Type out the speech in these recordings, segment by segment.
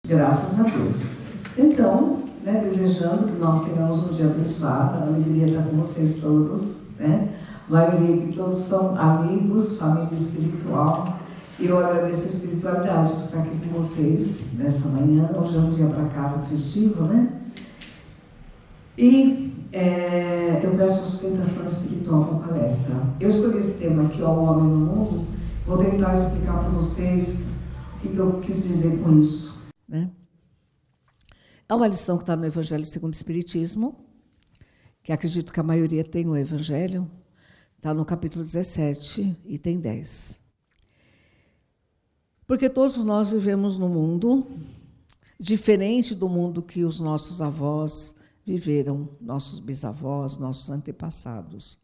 Graças a Deus. Então, desejando que nós tenhamos um dia abençoado, a alegria estar com vocês todos, A maioria que todos são amigos, família espiritual. E eu agradeço a espiritualidade por estar aqui com vocês nessa manhã. Hoje é um dia para casa festivo, E eu peço sustentação espiritual para a palestra. Eu escolhi esse tema aqui, ó, o homem no mundo. Vou tentar explicar para vocês o que eu quis dizer com isso. É uma lição que está no Evangelho segundo o Espiritismo, que acredito que a maioria tem o Evangelho, está no capítulo 17, item 10. Porque todos nós vivemos num mundo diferente do mundo que os nossos avós viveram, nossos bisavós, nossos antepassados.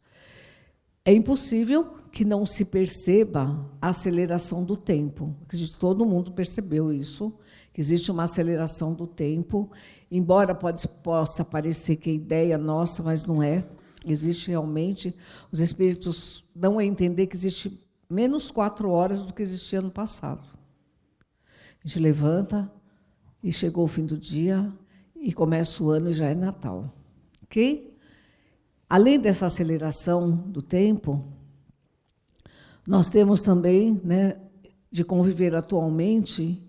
É impossível que não se perceba a aceleração do tempo. Acredito que todo mundo percebeu isso, que existe uma aceleração do tempo, embora possa parecer que é ideia nossa, mas não é. Existe realmente, os espíritos dão a entender que existe menos 4 horas do que existia no passado. A gente levanta e chegou o fim do dia e começa o ano e já é Natal. Ok? Além dessa aceleração do tempo, nós temos também, de conviver atualmente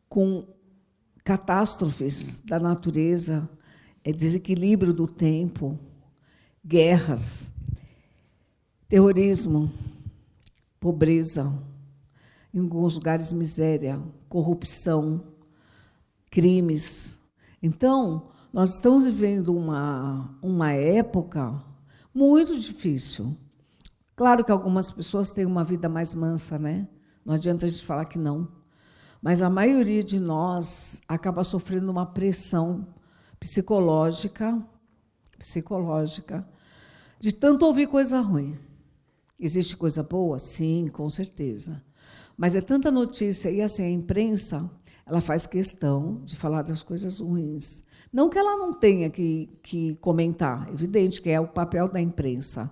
com catástrofes da natureza, desequilíbrio do tempo, guerras, terrorismo, pobreza, em alguns lugares miséria, corrupção, crimes. Então, nós estamos vivendo uma época muito difícil. Claro que algumas pessoas têm uma vida mais mansa, Não adianta a gente falar que não. Mas a maioria de nós acaba sofrendo uma pressão psicológica, de tanto ouvir coisa ruim. Existe coisa boa? Sim, com certeza. Mas é tanta notícia, e assim, a imprensa, ela faz questão de falar das coisas ruins. Não que ela não tenha que comentar, evidente que é o papel da imprensa,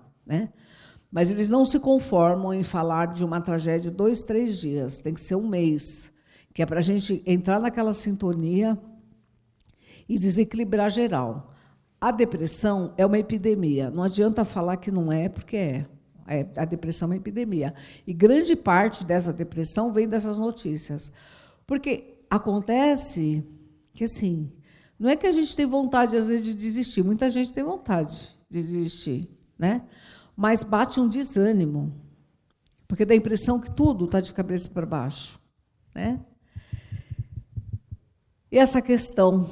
Mas eles não se conformam em falar de uma tragédia 2, 3 dias, tem que ser 1 mês, que é para a gente entrar naquela sintonia e desequilibrar geral. A depressão é uma epidemia, não adianta falar que não é, porque é. A depressão é uma epidemia. E grande parte dessa depressão vem dessas notícias. Porque acontece que, assim, não é que a gente tem vontade, às vezes, de desistir. Muita gente tem vontade de desistir, Mas bate um desânimo, porque dá a impressão que tudo está de cabeça para baixo, E essa questão,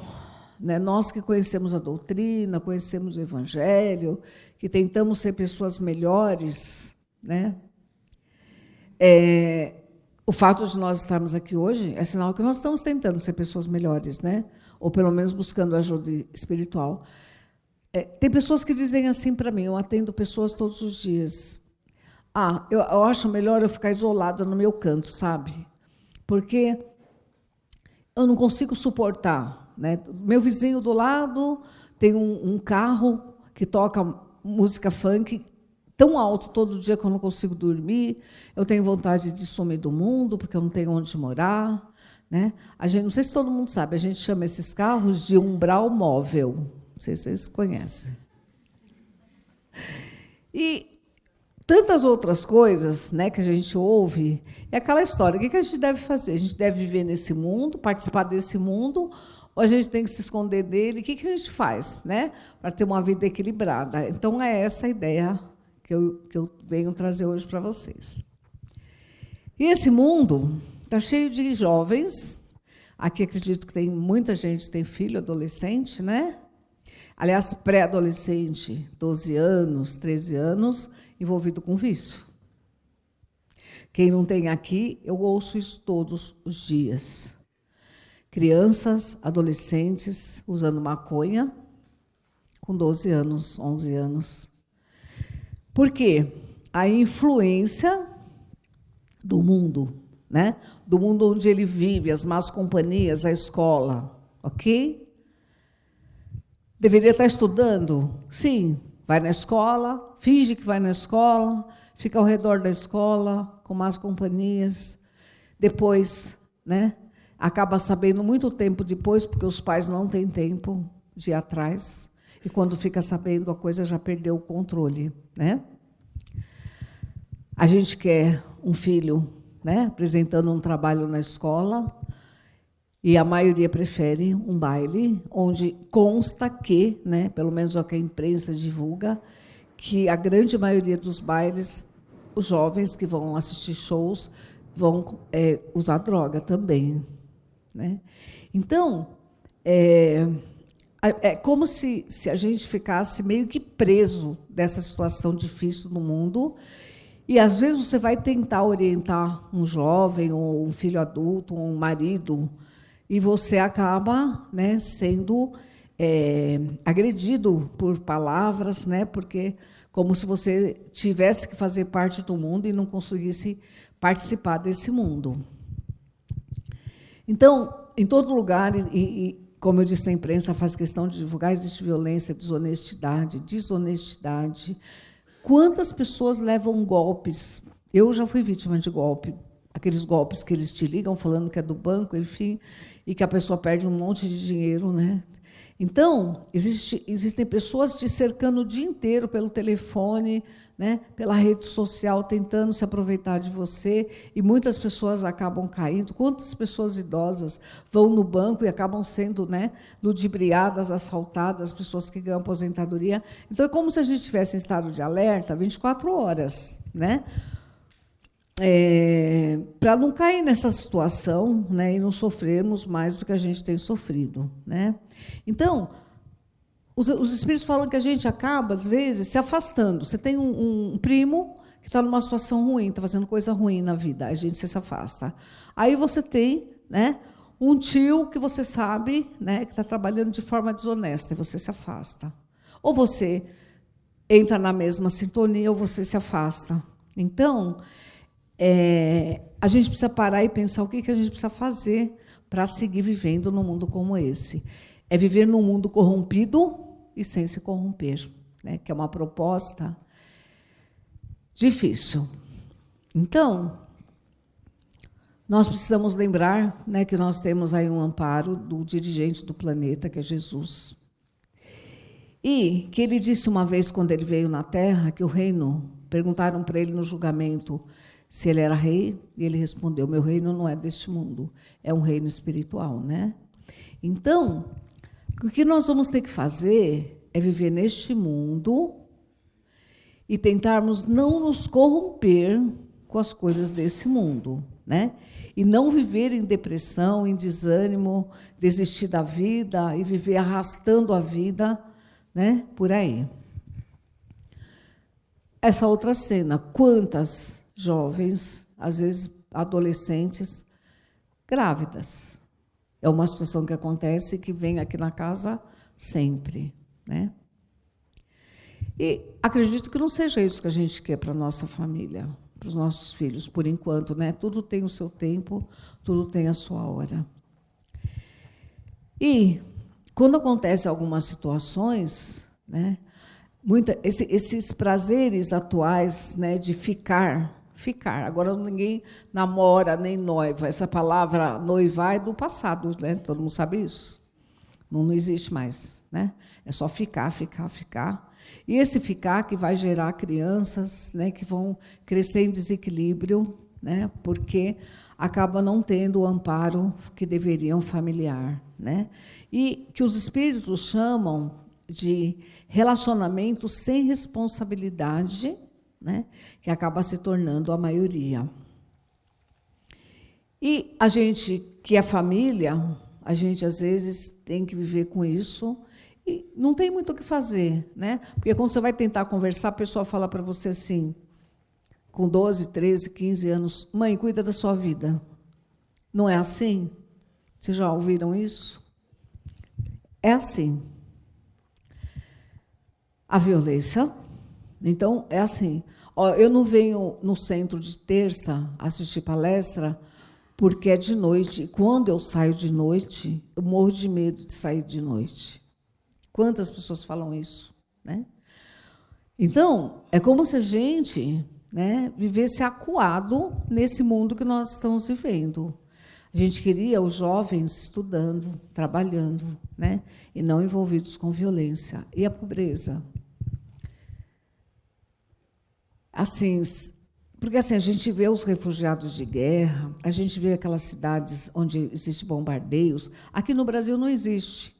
nós que conhecemos a doutrina, conhecemos o Evangelho, que tentamos ser pessoas melhores, O fato de nós estarmos aqui hoje é sinal que nós estamos tentando ser pessoas melhores, Ou, pelo menos, buscando ajuda espiritual. Tem pessoas que dizem assim para mim, eu atendo pessoas todos os dias. Eu acho melhor eu ficar isolada no meu canto, sabe? Porque eu não consigo suportar. Meu vizinho do lado tem um carro que toca música funk tão alto todo dia que eu não consigo dormir. Eu tenho vontade de sumir do mundo, porque eu não tenho onde morar. A gente, não sei se todo mundo sabe, a gente chama esses carros de umbral móvel. Não sei se vocês conhecem. E tantas outras coisas, que a gente ouve. É aquela história, o que a gente deve fazer? A gente deve viver nesse mundo, participar desse mundo, ou a gente tem que se esconder dele? O que a gente faz, para ter uma vida equilibrada? Então, é essa a ideia que eu venho trazer hoje para vocês. E esse mundo está cheio de jovens. Aqui acredito que tem muita gente que tem filho, adolescente, Aliás, pré-adolescente, 12 anos, 13 anos, envolvido com vício. Quem não tem aqui, eu ouço isso todos os dias. Crianças, adolescentes, usando maconha, com 12 anos, 11 anos. Por quê? A influência do mundo, Do mundo onde ele vive, as más companhias, a escola, ok? Deveria estar estudando? Sim, vai na escola, finge que vai na escola, fica ao redor da escola, com más companhias. Depois, acaba sabendo muito tempo depois, porque os pais não têm tempo de ir atrás, e quando fica sabendo, a coisa já perdeu o controle, né? A gente quer um filho, né, apresentando um trabalho na escola, e a maioria prefere um baile, onde consta que, né, pelo menos é o que a imprensa divulga, que a grande maioria dos bailes, os jovens que vão assistir shows vão usar droga também, né? Então, é como se a gente ficasse meio que preso dessa situação difícil no mundo, e, às vezes, você vai tentar orientar um jovem, ou um filho adulto, ou um marido, e você acaba, né, sendo agredido por palavras, né, porque como se você tivesse que fazer parte do mundo e não conseguisse participar desse mundo. Então, em todo lugar, como eu disse, a imprensa faz questão de divulgar, existe violência, desonestidade. Quantas pessoas levam golpes? Eu já fui vítima de golpe. Aqueles golpes que eles te ligam falando que é do banco, enfim, e que a pessoa perde um monte de dinheiro, né? Então, existem pessoas te cercando o dia inteiro pelo telefone, né, pela rede social, tentando se aproveitar de você, e muitas pessoas acabam caindo. Quantas pessoas idosas vão no banco e acabam sendo, né, ludibriadas, assaltadas, pessoas que ganham aposentadoria? Então, é como se a gente tivesse em estado de alerta 24 horas, né? Para não cair nessa situação, né, e não sofrermos mais do que a gente tem sofrido, né? Então, os espíritos falam que a gente acaba, às vezes, se afastando. Você tem um primo que está numa situação ruim, está fazendo coisa ruim na vida, a gente se afasta. Aí você tem, né, um tio que você sabe, né, que está trabalhando de forma desonesta, e você se afasta. Ou você entra na mesma sintonia, ou você se afasta. Então, a gente precisa parar e pensar o que a gente precisa fazer para seguir vivendo num mundo como esse. É viver num mundo corrompido e sem se corromper, né? Que é uma proposta difícil. Então, nós precisamos lembrar, né, que nós temos aí um amparo do dirigente do planeta, que é Jesus. E que ele disse uma vez, quando ele veio na Terra, que o reino, perguntaram para ele no julgamento se ele era rei, e ele respondeu: meu reino não é deste mundo, é um reino espiritual, né? Então, o que nós vamos ter que fazer é viver neste mundo e tentarmos não nos corromper com as coisas desse mundo, né? E não viver em depressão, em desânimo, desistir da vida e viver arrastando a vida, né, por aí. Essa outra cena, quantas jovens, às vezes adolescentes, grávidas. É uma situação que acontece e que vem aqui na casa sempre, né? E acredito que não seja isso que a gente quer para a nossa família, para os nossos filhos, por enquanto, né? Tudo tem o seu tempo, tudo tem a sua hora. E, quando acontecem algumas situações, né, esses prazeres atuais, né, de ficar. Agora ninguém namora nem noiva. Essa palavra noivar é do passado, né? Todo mundo sabe isso. Não existe mais, né? É só ficar. E esse ficar que vai gerar crianças, né, que vão crescer em desequilíbrio, né, porque acaba não tendo o amparo que deveriam familiar, né? E que os espíritos chamam de relacionamento sem responsabilidade, né, que acaba se tornando a maioria. E a gente que é família, a gente às vezes tem que viver com isso e não tem muito o que fazer, né? Porque quando você vai tentar conversar, a pessoa fala para você assim, com 12, 13, 15 anos: mãe, cuida da sua vida. Não é assim? Vocês já ouviram isso? É assim. A violência. Então, é assim. Eu não venho no centro de terça assistir palestra porque é de noite. E quando eu saio de noite, eu morro de medo de sair de noite. Quantas pessoas falam isso, né? Então, é como se a gente, né, vivesse acuado nesse mundo que nós estamos vivendo. A gente queria os jovens estudando, trabalhando, né? E não envolvidos com violência. E a pobreza? Assim, porque assim, a gente vê os refugiados de guerra, a gente vê aquelas cidades onde existem bombardeios. Aqui no Brasil não existe.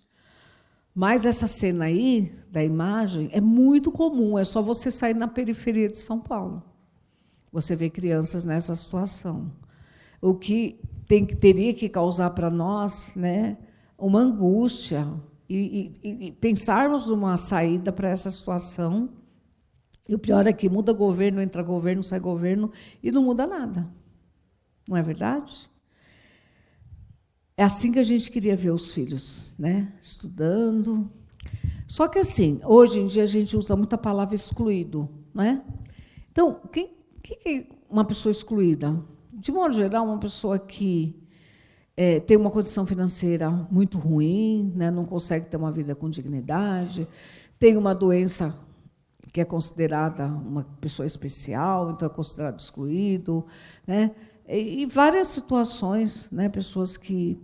Mas essa cena aí, da imagem, é muito comum. É só você sair na periferia de São Paulo. Você vê crianças nessa situação. O que teria que causar para nós, né, uma angústia e pensarmos numa saída para essa situação. E o pior é que muda governo, entra governo, sai governo, e não muda nada. Não é verdade? É assim que a gente queria ver os filhos, né? Estudando. Só que, assim, hoje em dia a gente usa muita palavra excluído, não é? Então, quem é uma pessoa excluída? De modo geral, uma pessoa que tem uma condição financeira muito ruim, né? Não consegue ter uma vida com dignidade, tem uma doença que é considerada uma pessoa especial, então é considerado excluído, né? E várias situações, né? Pessoas que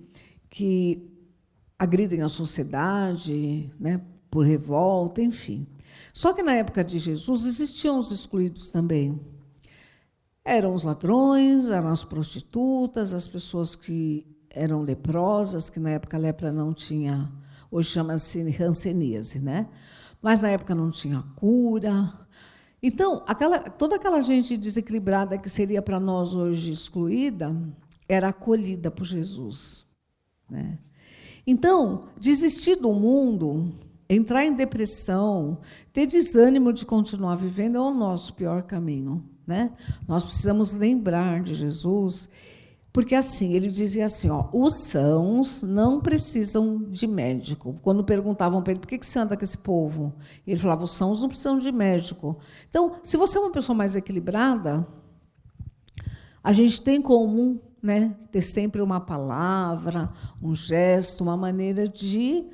agridem a sociedade, né? Por revolta, enfim. Só que na época de Jesus existiam os excluídos também. Eram os ladrões, eram as prostitutas, as pessoas que eram leprosas, que na época a lepra não tinha, hoje chama-se hanseníase, né? Mas na época não tinha cura. Então, toda aquela gente desequilibrada que seria para nós hoje excluída, era acolhida por Jesus, né? Então, desistir do mundo, entrar em depressão, ter desânimo de continuar vivendo é o nosso pior caminho, né? Nós precisamos lembrar de Jesus, porque assim, ele dizia assim, ó, os sãos não precisam de médico. Quando perguntavam para ele, por que você anda com esse povo? Ele falava, os sãos não precisam de médico. Então, se você é uma pessoa mais equilibrada, a gente tem como, né, ter sempre uma palavra, um gesto, uma maneira de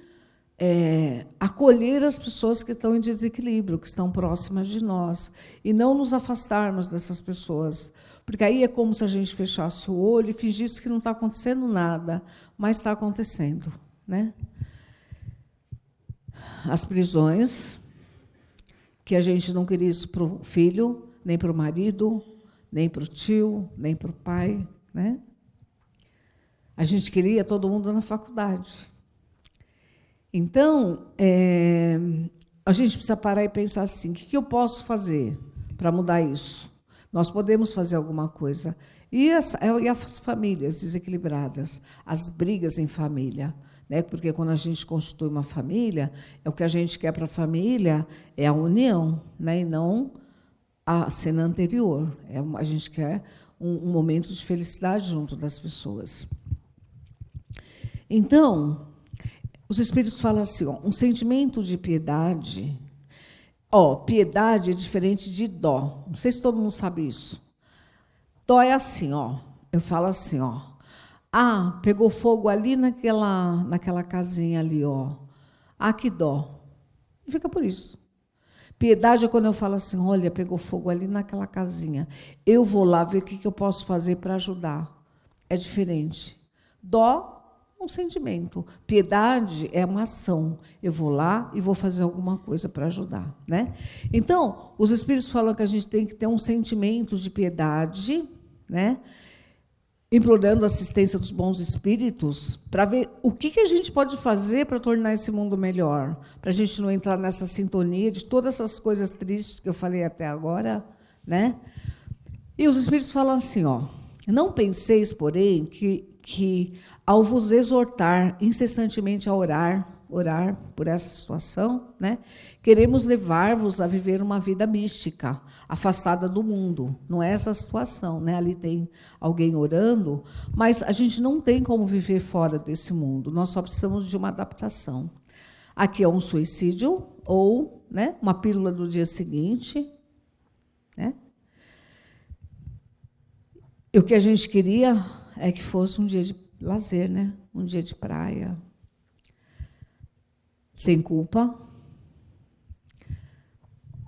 acolher as pessoas que estão em desequilíbrio, que estão próximas de nós, e não nos afastarmos dessas pessoas. Porque aí é como se a gente fechasse o olho e fingisse que não está acontecendo nada, mas está acontecendo, né? As prisões, que a gente não queria isso para o filho, nem para o marido, nem para o tio, nem para o pai, né? A gente queria todo mundo na faculdade. Então, a gente precisa parar e pensar assim, o que eu posso fazer para mudar isso? Nós podemos fazer alguma coisa. E as famílias desequilibradas, as brigas em família, né? Porque quando a gente constitui uma família, o que a gente quer para a família é a união, né? E não a cena anterior. A gente quer um momento de felicidade junto das pessoas. Então, os Espíritos falam assim, ó, um sentimento de piedade. Piedade é diferente de dó. Não sei se todo mundo sabe isso. Dó é assim, ó. Eu falo assim, ó. Ah, pegou fogo ali naquela casinha ali, ó. Ah, que dó. E fica por isso. Piedade é quando eu falo assim, olha, pegou fogo ali naquela casinha. Eu vou lá ver o que eu posso fazer para ajudar. É diferente. Dó um sentimento. Piedade é uma ação. Eu vou lá e vou fazer alguma coisa para ajudar, né? Então, os Espíritos falam que a gente tem que ter um sentimento de piedade, né? Implorando a assistência dos bons espíritos para ver o que a gente pode fazer para tornar esse mundo melhor, para a gente não entrar nessa sintonia de todas essas coisas tristes que eu falei até agora, né? E os Espíritos falam assim, ó, não penseis, porém, que ao vos exortar incessantemente a orar por essa situação, né? Queremos levar-vos a viver uma vida mística, afastada do mundo. Não é essa a situação, né? Ali tem alguém orando, mas a gente não tem como viver fora desse mundo. Nós só precisamos de uma adaptação. Aqui é um suicídio ou, né, uma pílula do dia seguinte, né? E o que a gente queria é que fosse um dia de lazer, né? Um dia de praia, sem culpa.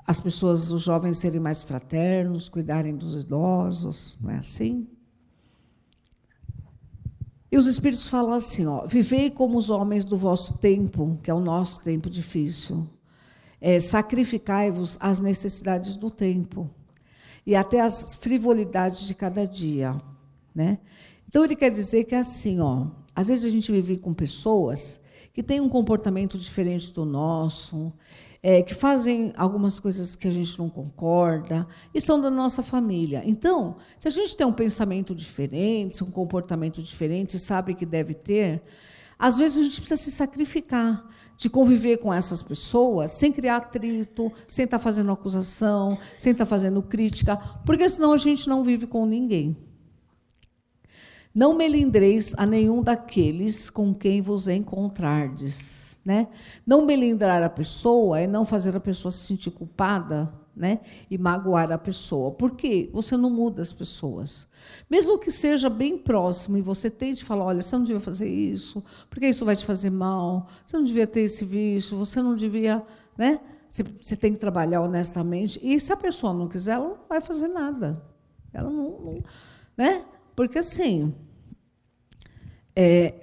As pessoas, os jovens serem mais fraternos, cuidarem dos idosos, não é assim? E os Espíritos falam assim, ó, vivei como os homens do vosso tempo, que é o nosso tempo difícil. Sacrificai-vos às necessidades do tempo e até às frivolidades de cada dia, né? Então, ele quer dizer que é assim, ó, às vezes a gente vive com pessoas que têm um comportamento diferente do nosso, que fazem algumas coisas que a gente não concorda, e são da nossa família. Então, se a gente tem um pensamento diferente, um comportamento diferente, sabe que deve ter, às vezes a gente precisa se sacrificar de conviver com essas pessoas sem criar atrito, sem estar fazendo acusação, sem estar fazendo crítica, porque senão a gente não vive com ninguém. Não melindreis a nenhum daqueles com quem vos encontrardes, né? Não melindrar a pessoa é não fazer a pessoa se sentir culpada, né? E magoar a pessoa. Por quê? Você não muda as pessoas. Mesmo que seja bem próximo e você tente falar, olha, você não devia fazer isso, porque isso vai te fazer mal, você não devia ter esse vício, você não devia, né? Você tem que trabalhar honestamente. E se a pessoa não quiser, ela não vai fazer nada. Ela não, né? Porque, assim,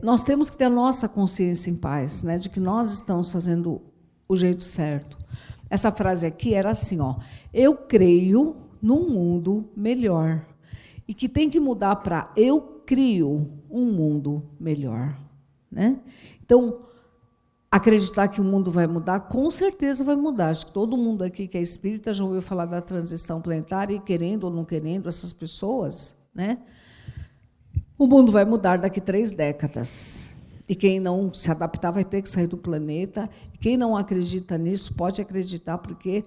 nós temos que ter a nossa consciência em paz, né, de que nós estamos fazendo o jeito certo. Essa frase aqui era assim, ó, eu creio num mundo melhor, e que tem que mudar para eu crio um mundo melhor, né? Então, acreditar que o mundo vai mudar, com certeza vai mudar. Acho que todo mundo aqui que é espírita já ouviu falar da transição planetária, e querendo ou não querendo, essas pessoas, né? O mundo vai mudar daqui 3 décadas. E quem não se adaptar vai ter que sair do planeta. E quem não acredita nisso pode acreditar, porque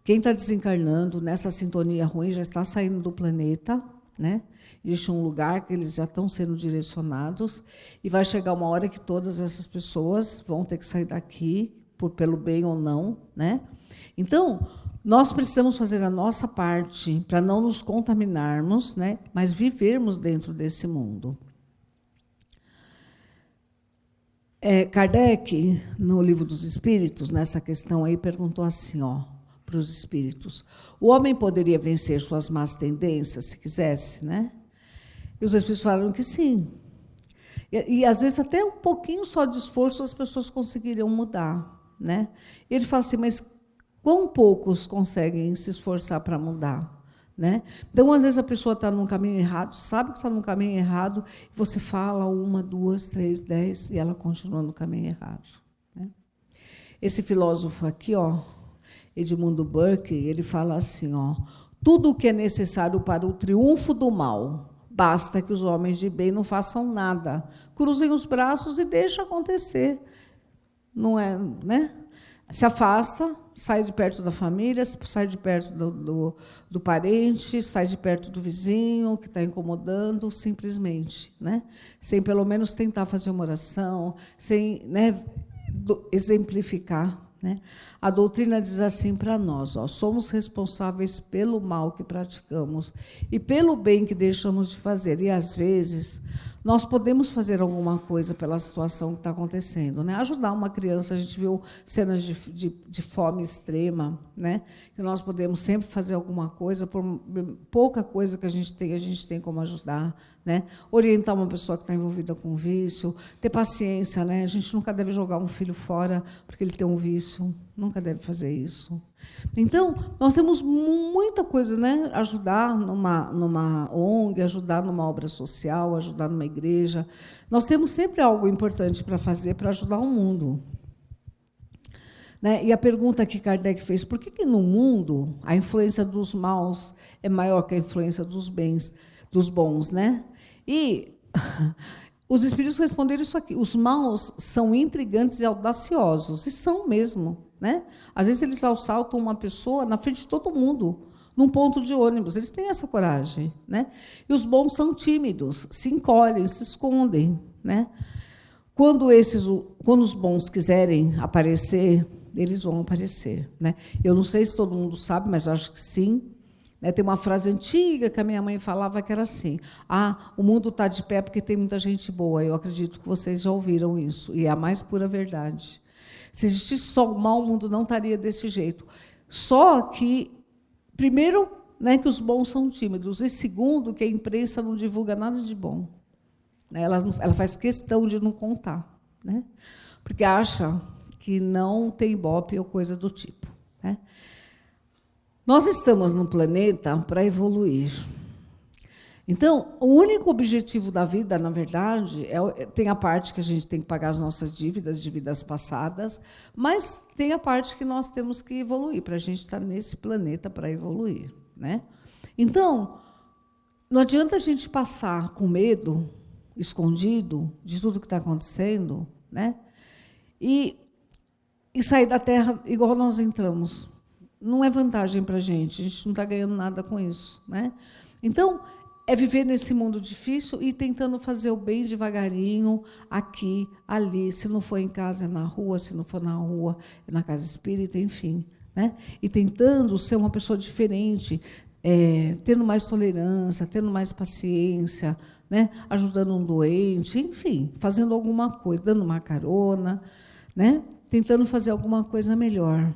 quem está desencarnando nessa sintonia ruim já está saindo do planeta, né? Existe um lugar que eles já estão sendo direcionados, e vai chegar uma hora que todas essas pessoas vão ter que sair daqui, pelo bem ou não, né? Então, nós precisamos fazer a nossa parte para não nos contaminarmos, né? Mas vivermos dentro desse mundo. Kardec, no Livro dos Espíritos, nessa questão aí, perguntou assim, ó, para os espíritos: o homem poderia vencer suas más tendências, se quisesse, né? E os espíritos falaram que sim. E às vezes, até um pouquinho só de esforço, as pessoas conseguiriam mudar, né? E ele fala assim, mas quão poucos conseguem se esforçar para mudar, né? Então, às vezes, a pessoa está num caminho errado, sabe que está num caminho errado, e você fala 1, 2, 3, 10, e ela continua no caminho errado, né? Esse filósofo aqui, ó, Edmundo Burke, ele fala assim, ó, tudo o que é necessário para o triunfo do mal, basta que os homens de bem não façam nada, cruzem os braços e deixem acontecer. Não é, né? Se afasta, sai de perto da família, sai de perto do parente, sai de perto do vizinho que está incomodando, simplesmente, né? Sem pelo menos tentar fazer uma oração, sem, né, exemplificar, né? A doutrina diz assim para nós, ó, somos responsáveis pelo mal que praticamos e pelo bem que deixamos de fazer. E, às vezes, nós podemos fazer alguma coisa pela situação que está acontecendo, né? Ajudar uma criança, a gente viu cenas de fome extrema, né? Que nós podemos sempre fazer alguma coisa, por pouca coisa que a gente tem como ajudar, né? Orientar uma pessoa que está envolvida com vício, ter paciência, né? A gente nunca deve jogar um filho fora porque ele tem um vício, nunca deve fazer isso. Então, nós temos muita coisa, né? Ajudar numa ONG, ajudar numa obra social, ajudar numa igreja. Nós temos sempre algo importante para fazer para ajudar o mundo, né? E a pergunta que Kardec fez, por que no mundo a influência dos maus é maior que a influência dos bons, né? E os espíritos responderam isso aqui, os maus são intrigantes e audaciosos, e são mesmo, né? Às vezes eles assaltam uma pessoa na frente de todo mundo, num ponto de ônibus, eles têm essa coragem, né? E os bons são tímidos, se encolhem, se escondem, né? Quando os bons quiserem aparecer, eles vão aparecer, né? Eu não sei se todo mundo sabe, mas acho que sim. Tem uma frase antiga que a minha mãe falava que era assim, o mundo está de pé porque tem muita gente boa. Eu acredito que vocês já ouviram isso, e é a mais pura verdade. Se existisse só o mal, o mundo não estaria desse jeito. Só que, primeiro, né, que os bons são tímidos, e segundo, que a imprensa não divulga nada de bom. né? Ela faz questão de não contar, né? Porque acha que não tem ibope ou coisa do tipo, né? Nós estamos no planeta para evoluir. Então, o único objetivo da vida, na verdade, tem a parte que a gente tem que pagar as nossas dívidas de vidas passadas, mas tem a parte que nós temos que evoluir, para a gente estar nesse planeta para evoluir, né? Então, não adianta a gente passar com medo, escondido, de tudo que está acontecendo, né? E sair da Terra igual nós entramos. Não é vantagem para a gente não está ganhando nada com isso, né? Então, é viver nesse mundo difícil e tentando fazer o bem devagarinho, aqui, ali. Se não for em casa, é na rua. Se não for na rua, é na casa espírita, enfim, né? E tentando ser uma pessoa diferente, tendo mais tolerância, tendo mais paciência, né? Ajudando um doente, enfim, fazendo alguma coisa, dando uma carona, né? Tentando fazer alguma coisa melhor.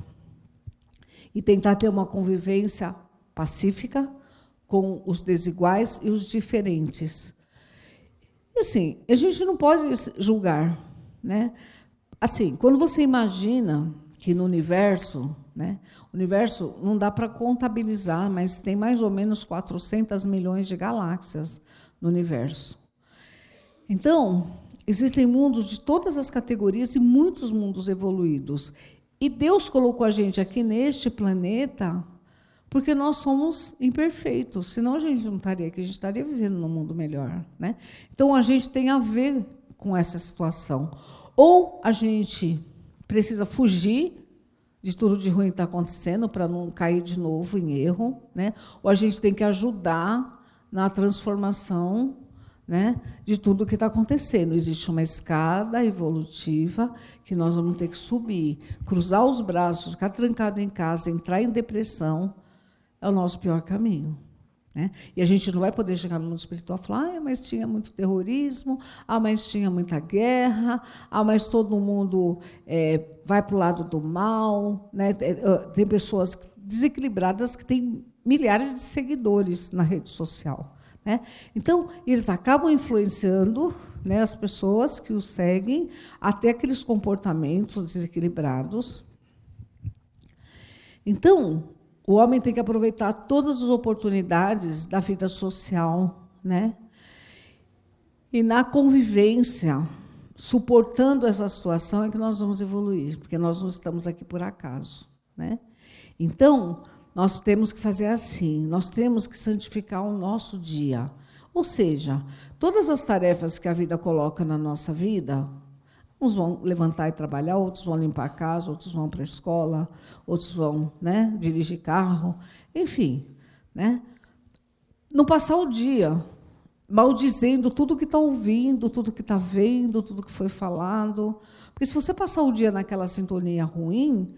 E tentar ter uma convivência pacífica com os desiguais e os diferentes. E, assim, a gente não pode julgar, né? Assim, quando você imagina que no universo, né, o universo não dá para contabilizar, mas tem mais ou menos 400 milhões de galáxias no universo. Então, existem mundos de todas as categorias e muitos mundos evoluídos. E Deus colocou a gente aqui neste planeta porque nós somos imperfeitos, senão a gente não estaria aqui, a gente estaria vivendo num mundo melhor, né? Então, a gente tem a ver com essa situação. Ou a gente precisa fugir de tudo de ruim que está acontecendo para não cair de novo em erro, né? Ou a gente tem que ajudar na transformação, né, de tudo que está acontecendo. Existe uma escada evolutiva que nós vamos ter que subir, cruzar os braços, ficar trancado em casa, entrar em depressão, é o nosso pior caminho, né? E a gente não vai poder chegar no mundo espiritual e falar, mas tinha muito terrorismo, mas tinha muita guerra, mas todo mundo vai para o lado do mal, né? Tem pessoas desequilibradas que têm milhares de seguidores na rede social, né? Então, eles acabam influenciando, né, as pessoas que os seguem até aqueles comportamentos desequilibrados. Então, o homem tem que aproveitar todas as oportunidades da vida social, né? E na convivência, suportando essa situação, é que nós vamos evoluir, porque nós não estamos aqui por acaso, né? Então, nós temos que fazer assim, nós temos que santificar o nosso dia. Ou seja, todas as tarefas que a vida coloca na nossa vida, uns vão levantar e trabalhar, outros vão limpar a casa, outros vão para a escola, outros vão, né, dirigir carro, enfim, né? Não passar o dia maldizendo tudo que está ouvindo, tudo que está vendo, tudo que foi falado. Porque se você passar o dia naquela sintonia ruim,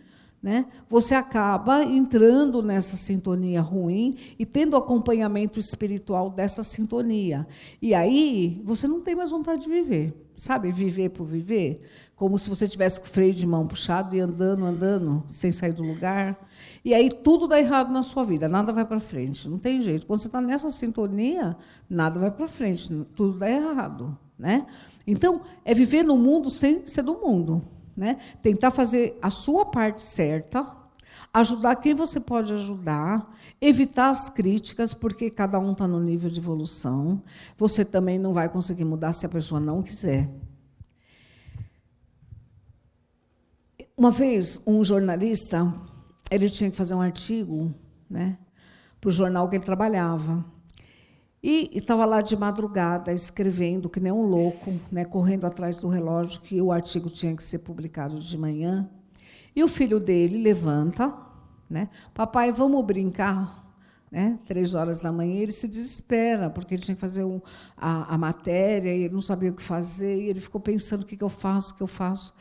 né, você acaba entrando nessa sintonia ruim e tendo acompanhamento espiritual dessa sintonia. E aí você não tem mais vontade de viver. Sabe, viver por viver? Como se você tivesse com o freio de mão puxado e andando, sem sair do lugar. E aí tudo dá errado na sua vida, nada vai para frente. Não tem jeito. Quando você está nessa sintonia, nada vai para frente, tudo dá errado, né? Então, é viver no mundo sem ser do mundo, né? Tentar fazer a sua parte certa, ajudar quem você pode ajudar, evitar as críticas, porque cada um está no nível de evolução. Você também não vai conseguir mudar se a pessoa não quiser. Uma vez, um jornalista, ele tinha que fazer um artigo, né, para o jornal que ele trabalhava. E estava lá de madrugada, escrevendo, que nem um louco, né, correndo atrás do relógio, que o artigo tinha que ser publicado de manhã. E o filho dele levanta, né, papai, vamos brincar? Né, 3 horas da manhã, ele se desespera, porque ele tinha que fazer a matéria, e ele não sabia o que fazer, e ele ficou pensando, o que eu faço, o que eu faço?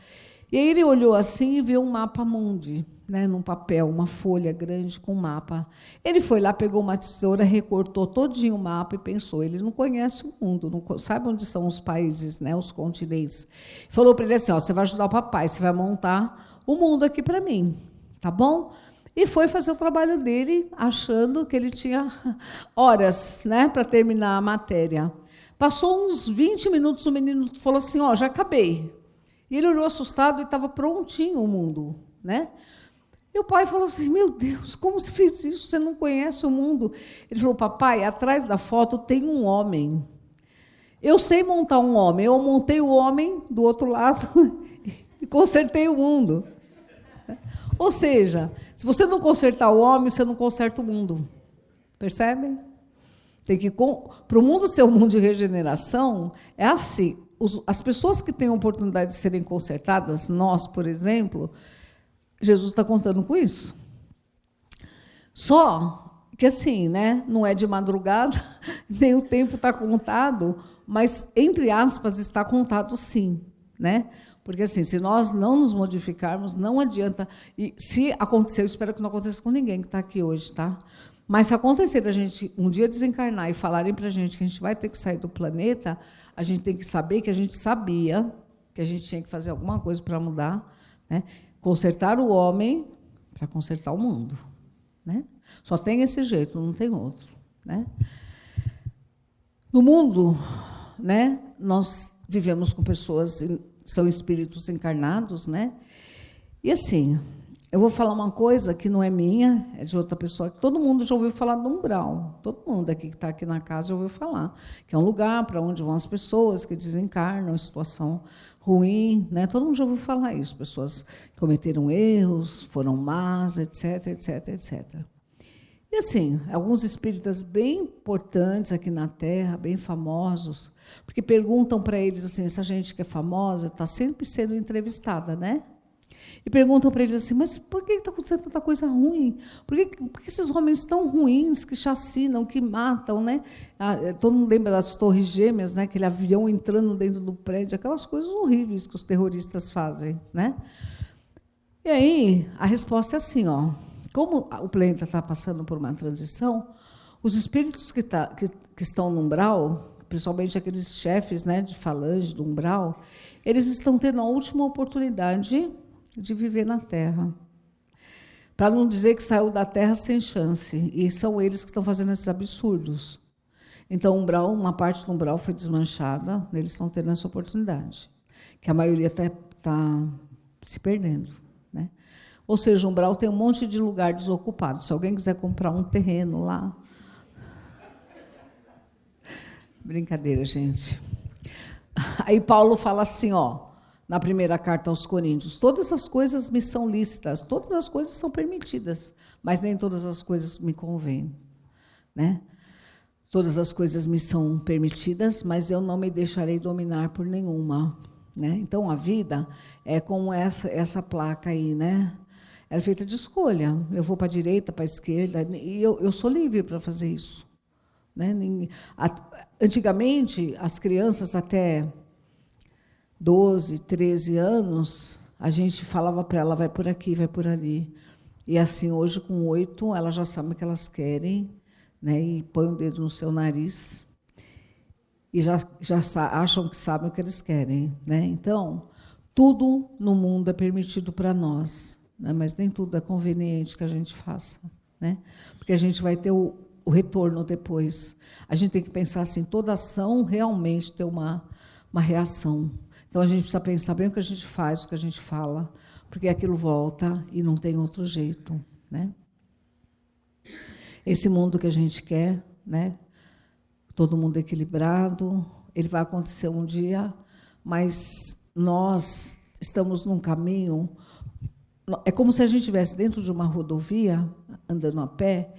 E aí ele olhou assim e viu um mapa mundi, né, num papel, uma folha grande com um mapa. Ele foi lá, pegou uma tesoura, recortou todinho o mapa e pensou, ele não conhece o mundo, não sabe onde são os países, né, os continentes. Falou para ele assim, você vai ajudar o papai, você vai montar o mundo aqui para mim, tá bom? E foi fazer o trabalho dele, achando que ele tinha horas, né, para terminar a matéria. Passou uns 20 minutos, o menino falou assim, já acabei. E ele olhou assustado e estava prontinho o mundo, né? E o pai falou assim, meu Deus, como você fez isso? Você não conhece o mundo? Ele falou, papai, atrás da foto tem um homem. Eu sei montar um homem, eu montei o homem do outro lado e consertei o mundo. Ou seja, se você não consertar o homem, você não conserta o mundo. Percebem? Tem que, para o mundo ser um mundo de regeneração, é assim. As pessoas que têm a oportunidade de serem consertadas, nós, por exemplo, Jesus está contando com isso. Só que assim, né, não é de madrugada, nem o tempo está contado, mas, entre aspas, está contado sim. Né? Porque, assim, se nós não nos modificarmos, não adianta. E se acontecer, eu espero que não aconteça com ninguém que está aqui hoje, tá? Mas se acontecer da gente um dia desencarnar e falarem para a gente que a gente vai ter que sair do planeta, a gente tem que saber que a gente sabia que a gente tinha que fazer alguma coisa para mudar, né? Consertar o homem para consertar o mundo. Né? Só tem esse jeito, não tem outro. Né? No mundo, né, nós vivemos com pessoas, são espíritos encarnados, né? E assim, eu vou falar uma coisa que não é minha, é de outra pessoa. Todo mundo já ouviu falar do umbral. Todo mundo aqui que está aqui na casa já ouviu falar. Que é um lugar para onde vão as pessoas que desencarnam em situação ruim. Né? Todo mundo já ouviu falar isso. Pessoas que cometeram erros, foram más, etc, etc, etc. E assim, alguns espíritas bem importantes aqui na Terra, bem famosos, porque perguntam para eles assim, essa gente que é famosa está sempre sendo entrevistada, né? E perguntam para eles assim, mas por que está acontecendo tanta coisa ruim? Por que esses homens tão ruins que chacinam, que matam, né? Todo mundo lembra das Torres Gêmeas, né? Aquele avião entrando dentro do prédio, aquelas coisas horríveis que os terroristas fazem, né? E aí, a resposta é assim, como o planeta está passando por uma transição, os espíritos que estão no umbral, principalmente aqueles chefes, né, de falange do umbral, eles estão tendo a última oportunidade de viver na Terra. Para não dizer que saiu da Terra sem chance. E são eles que estão fazendo esses absurdos. Então, uma parte do umbral foi desmanchada, eles estão tendo essa oportunidade, que a maioria está se perdendo. Né? Ou seja, o umbral tem um monte de lugar desocupado. Se alguém quiser comprar um terreno lá... Brincadeira, gente. Aí Paulo fala assim, na primeira carta aos Coríntios, todas as coisas me são lícitas, todas as coisas são permitidas, mas nem todas as coisas me convêm. Né? Todas as coisas me são permitidas, mas eu não me deixarei dominar por nenhuma. Né? Então, a vida é como essa placa aí, né? Ela é feita de escolha. Eu vou para a direita, para a esquerda, e eu sou livre para fazer isso. Né? Antigamente, as crianças até 12, 13 anos, a gente falava para ela, vai por aqui, vai por ali. E assim, hoje, com 8, elas já sabem o que elas querem, né? E põem o dedo no seu nariz e já acham que sabem o que eles querem. Né? Então, tudo no mundo é permitido para nós, né? Mas nem tudo é conveniente que a gente faça. Né? Porque a gente vai ter o retorno depois. A gente tem que pensar assim, toda ação realmente tem uma reação. Então, a gente precisa pensar bem o que a gente faz, o que a gente fala, porque aquilo volta e não tem outro jeito. Né? Esse mundo que a gente quer, né? Todo mundo equilibrado, ele vai acontecer um dia, mas nós estamos num caminho... É como se a gente estivesse dentro de uma rodovia, andando a pé,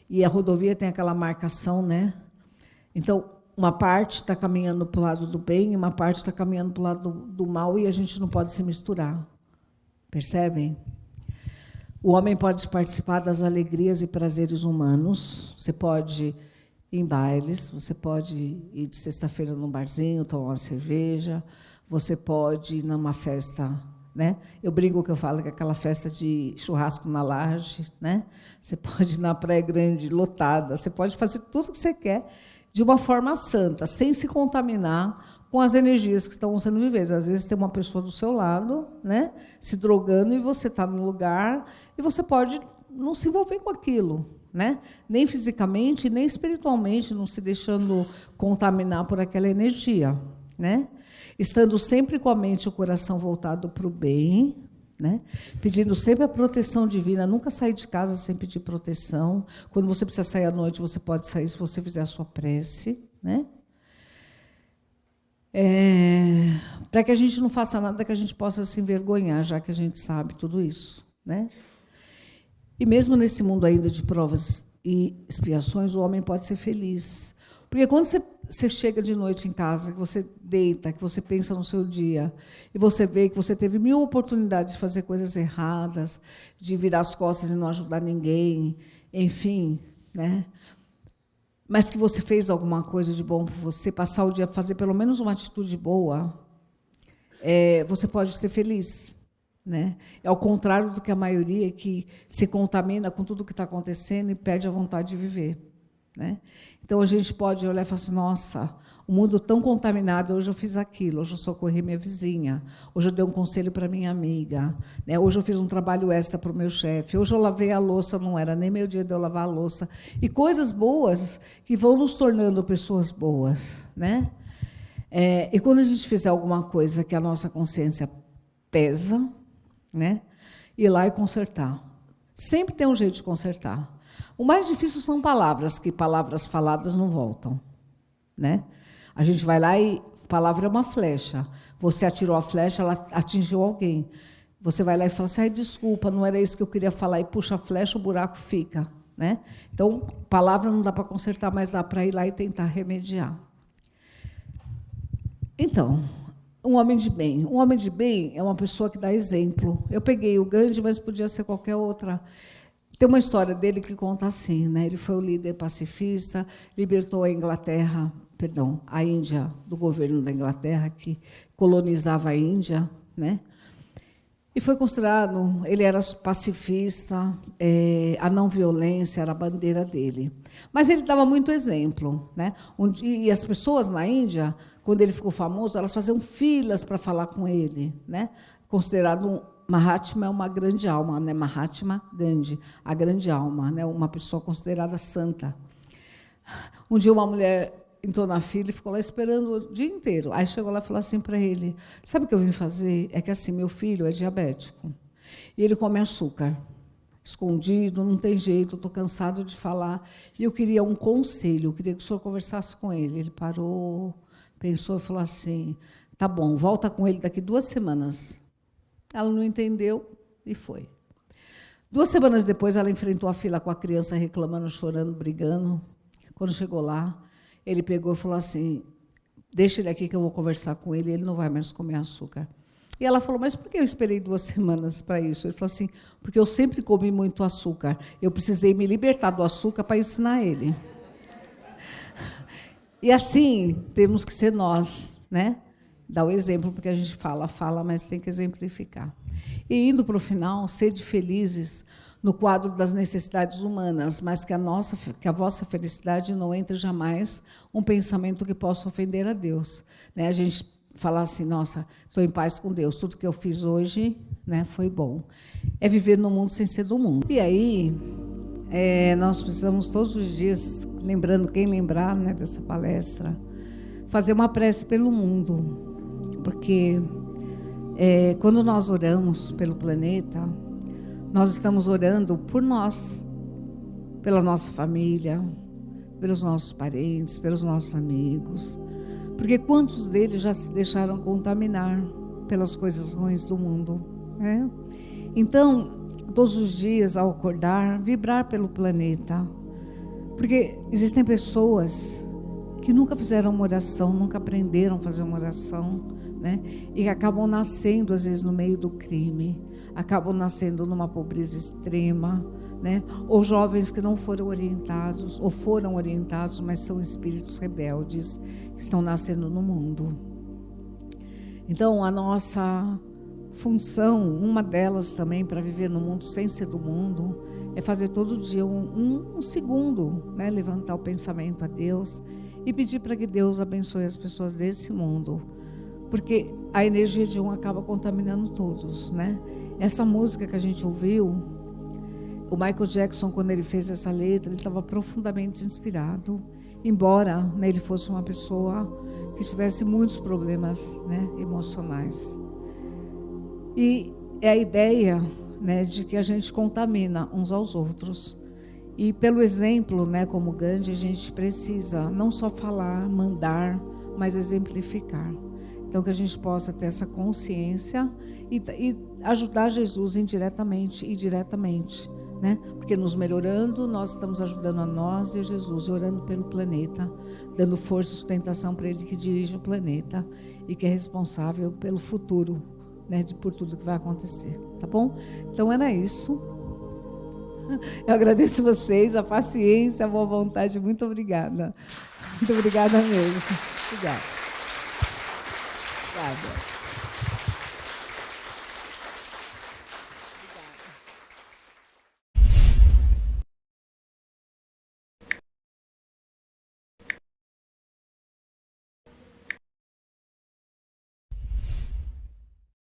e a rodovia tem aquela marcação, né? Então, uma parte está caminhando para o lado do bem e uma parte está caminhando para o lado do mal, e a gente não pode se misturar. Percebem? O homem pode participar das alegrias e prazeres humanos. Você pode ir em bailes, você pode ir de sexta-feira num barzinho, tomar uma cerveja, você pode ir numa festa... Né? Eu brinco que eu falo que é aquela festa de churrasco na laje, né? Você pode ir na Praia Grande lotada, você pode fazer tudo o que você quer de uma forma santa, sem se contaminar com as energias que estão sendo vividas. Às vezes tem uma pessoa do seu lado, né, se drogando, e você está no lugar e você pode não se envolver com aquilo. né? Nem fisicamente, nem espiritualmente, não se deixando contaminar por aquela energia, né? Estando sempre com a mente e o coração voltado para o bem, né? Pedindo sempre a proteção divina, nunca sair de casa sem pedir proteção. Quando você precisa sair à noite, você pode sair se você fizer a sua prece, né? Para que a gente não faça nada que a gente possa se envergonhar, já que a gente sabe tudo isso, né? E mesmo nesse mundo ainda de provas e expiações, o homem pode ser feliz. Porque quando você chega de noite em casa, que você deita, que você pensa no seu dia, e você vê que você teve 1000 oportunidades de fazer coisas erradas, de virar as costas e não ajudar ninguém, enfim, né? Mas que você fez alguma coisa de bom por você, passar o dia, fazer pelo menos uma atitude boa, você pode ser feliz, né? É ao contrário do que a maioria que se contamina com tudo o que está acontecendo e perde a vontade de viver, né? Então, a gente pode olhar e falar assim, nossa, o mundo tão contaminado, hoje eu fiz aquilo, hoje eu socorri minha vizinha, hoje eu dei um conselho para minha amiga, né? Hoje eu fiz um trabalho extra para o meu chefe, hoje eu lavei a louça, não era nem meu dia de eu lavar a louça. E coisas boas que vão nos tornando pessoas boas, né? E quando a gente fizer alguma coisa que a nossa consciência pesa, né? Ir lá e consertar. Sempre tem um jeito de consertar. O mais difícil são palavras, que palavras faladas não voltam, né? A gente vai lá e palavra é uma flecha. Você atirou a flecha, ela atingiu alguém. Você vai lá e fala assim, ai, desculpa, não era isso que eu queria falar, e puxa a flecha, o buraco fica, né? Então, palavra não dá para consertar, mas dá para ir lá e tentar remediar. Então, um homem de bem. Um homem de bem é uma pessoa que dá exemplo. Eu peguei o Gandhi, mas podia ser qualquer outra. Tem uma história dele que conta assim, né? Ele foi o líder pacifista, libertou a Índia do governo da Inglaterra, que colonizava a Índia, né? E foi considerado, ele era pacifista, a não violência era a bandeira dele. Mas ele dava muito exemplo, né? E as pessoas na Índia, quando ele ficou famoso, elas faziam filas para falar com ele, né? Considerado Mahatma é uma grande alma, né? Mahatma Gandhi, a grande alma, né? Uma pessoa considerada santa. Um dia uma mulher entrou na fila e ficou lá esperando o dia inteiro. Aí chegou lá e falou assim para ele, sabe o que eu vim fazer? É que assim, meu filho é diabético e ele come açúcar, escondido, não tem jeito, estou cansado de falar, e eu queria um conselho, eu queria que o senhor conversasse com ele. Ele parou, pensou e falou assim, tá bom, volta com ele daqui 2 semanas. Ela não entendeu e foi. 2 semanas depois, ela enfrentou a fila com a criança reclamando, chorando, brigando. Quando chegou lá, ele pegou e falou assim, deixa ele aqui que eu vou conversar com ele, ele não vai mais comer açúcar. E ela falou, mas por que eu esperei 2 semanas para isso? Ele falou assim, porque eu sempre comi muito açúcar. Eu precisei me libertar do açúcar para ensinar ele. E assim, temos que ser nós, né? Dá o exemplo, porque a gente fala, mas tem que exemplificar. E indo para o final, sede felizes no quadro das necessidades humanas, mas que a vossa felicidade não entre jamais um pensamento que possa ofender a Deus. Né? A gente falar assim, nossa, estou em paz com Deus, tudo que eu fiz hoje, né, foi bom. É viver no mundo sem ser do mundo. E aí, nós precisamos todos os dias, lembrando, quem lembrar, né, dessa palestra, fazer uma prece pelo mundo. Porque quando nós oramos pelo planeta, nós estamos orando por nós, pela nossa família, pelos nossos parentes, pelos nossos amigos. Porque quantos deles já se deixaram contaminar pelas coisas ruins do mundo, né? Então, todos os dias, ao acordar, vibrar pelo planeta. Porque existem pessoas que nunca fizeram uma oração, nunca aprenderam a fazer uma oração, né? E acabam nascendo, às vezes, no meio do crime, acabam nascendo numa pobreza extrema, né? Ou jovens que não foram orientados, ou foram orientados, mas são espíritos rebeldes que estão nascendo no mundo. Então, a nossa função, uma delas também, para viver no mundo sem ser do mundo, é fazer todo dia um segundo, né? Levantar o pensamento a Deus e pedir para que Deus abençoe as pessoas desse mundo, porque a energia de um acaba contaminando todos, né? Essa música que a gente ouviu o Michael Jackson, quando ele fez essa letra, ele estava profundamente inspirado, embora, né, ele fosse uma pessoa que tivesse muitos problemas, né, emocionais. E é a ideia, né, de que a gente contamina uns aos outros. E pelo exemplo, né, como Gandhi, a gente precisa não só falar, mandar, mas exemplificar. Então, que a gente possa ter essa consciência e ajudar Jesus indiretamente e diretamente, né? Porque nos melhorando, nós estamos ajudando a nós e a Jesus, orando pelo planeta, dando força e sustentação para Ele que dirige o planeta e que é responsável pelo futuro, né, por tudo que vai acontecer, tá bom? Então, era isso. Eu agradeço vocês, a paciência, a boa vontade. Muito obrigada. Muito obrigada mesmo. Obrigada. Obrigada.